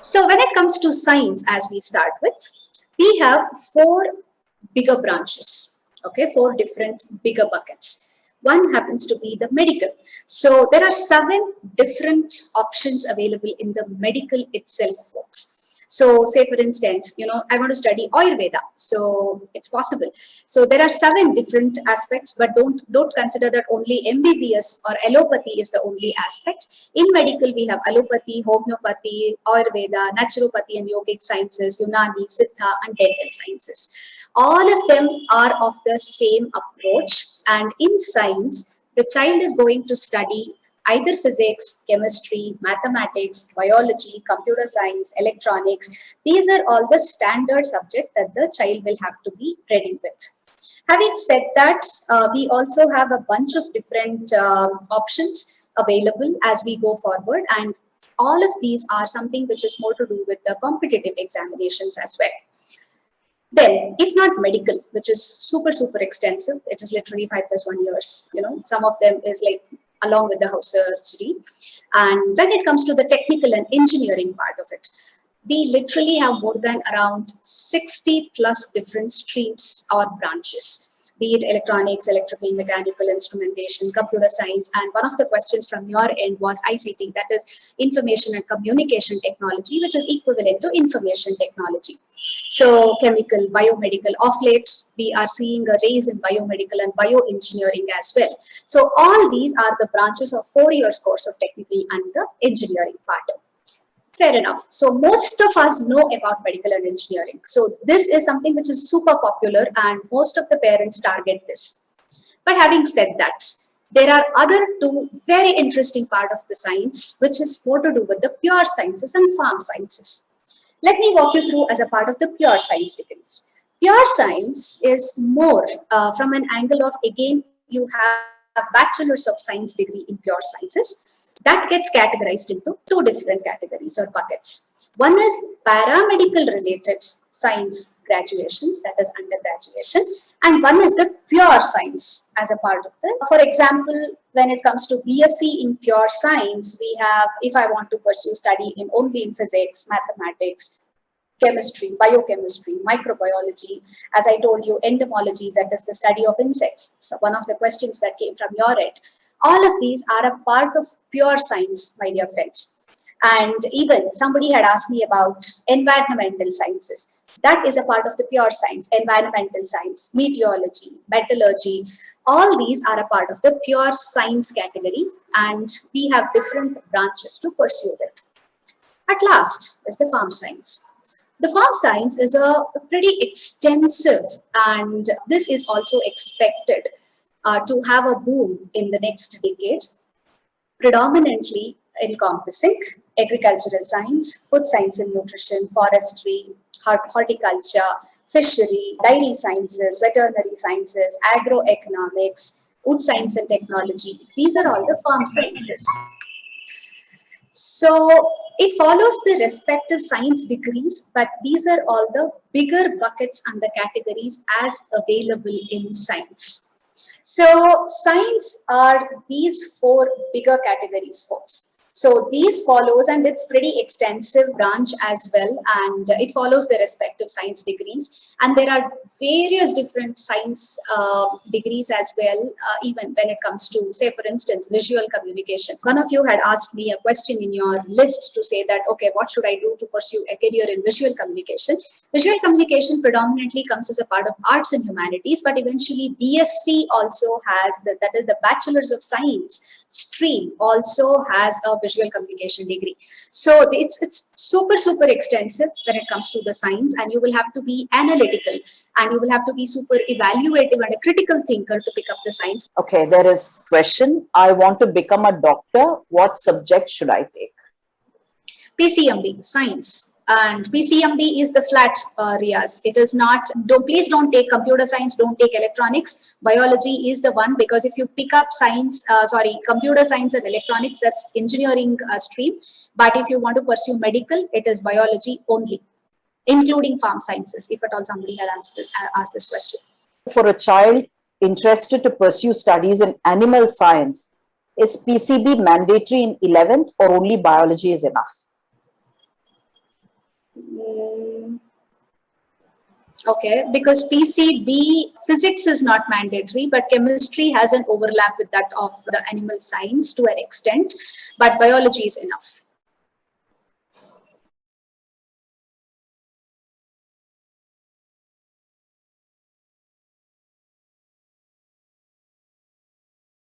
So when it comes to science, as we start with, we have four bigger branches, okay, four different bigger buckets. One happens to be the medical. So there are 7 different options available in the medical itself, folks. So say for instance, I want to study Ayurveda, so it's possible. So there are 7 different aspects, but don't consider that only MBBS or allopathy is the only aspect. In medical, we have allopathy, homeopathy, Ayurveda, naturopathy and yogic sciences, Unani, Siddha and dental sciences. All of them are of the same approach, and in science, the child is going to study either physics, chemistry, mathematics, biology, computer science, electronics. These are all the standard subjects that the child will have to be ready with. Having said that, we also have a bunch of different options available as we go forward, and all of these are something which is more to do with the competitive examinations as well. Then, if not medical, which is super extensive, it is literally 5 + 1 years. Some of them is like along with the house surgery. And when it comes to the technical and engineering part of it, we literally have more than around 60 plus different streams or branches, be it electronics, electrical, mechanical, instrumentation, computer science. And one of the questions from your end was ICT, that is information and communication technology, which is equivalent to information technology. So chemical, biomedical, of late, we are seeing a rise in biomedical and bioengineering as well. So all these are the branches of 4 years course of technical and the engineering part. Fair enough. So most of us know about medical and engineering. So this is something which is super popular and most of the parents target this. But having said that, there are other 2 very interesting part of the science, which is more to do with the pure sciences and farm sciences. Let me walk you through as a part of the pure science degrees. Pure science is more from an angle of, again, you have bachelor's of science degree in pure sciences. That gets categorized into 2 different categories or buckets. One is paramedical related science graduations, that is undergraduation, and one is the pure science as a part of the. For example, when it comes to BSc in pure science, we have, if I want to pursue study only in physics, mathematics, chemistry, biochemistry, microbiology, as I told you, entomology, that is the study of insects. So one of the questions that came from your end. All of these are a part of pure science, my dear friends. And even somebody had asked me about environmental sciences. That is a part of the pure science, environmental science, meteorology, metallurgy. All these are a part of the pure science category, and we have different branches to pursue it. At last is the farm science. The farm science is a pretty extensive, and this is also expected to have a boom in the next decade, predominantly encompassing agricultural science, food science and nutrition, forestry, horticulture, fishery, dairy sciences, veterinary sciences, agroeconomics, wood science and technology. These are all the farm sciences. So it follows the respective science degrees, but these are all the bigger buckets and the categories as available in science. So science are these 4 bigger categories, folks. So these follows, and it's pretty extensive branch as well, and it follows the respective science degrees. And there are various different science degrees as well, even when it comes to, say, for instance, visual communication. One of you had asked me a question in your list to say that, okay, what should I do to pursue a career in visual communication? Visual communication predominantly comes as a part of arts and humanities, but eventually BSc also has, that is the Bachelor's of Science stream also has a visual communication degree. So it's super extensive when it comes to the science, and you will have to be analytical and you will have to be super evaluative and a critical thinker to pick up the science. Okay, there is question. I want to become a doctor. What subject should I take? PCMB, science. And PCMB is the flat Riaz. It is not, please don't take computer science, don't take electronics. Biology is the one, because if you pick up computer science and electronics, that's engineering stream. But if you want to pursue medical, it is biology only, including farm sciences, if at all somebody had asked this question. For a child interested to pursue studies in animal science, is PCB mandatory in 11th or only biology is enough? Mm, okay, because PCB physics is not mandatory, but chemistry has an overlap with that of the animal science to an extent, but biology is enough.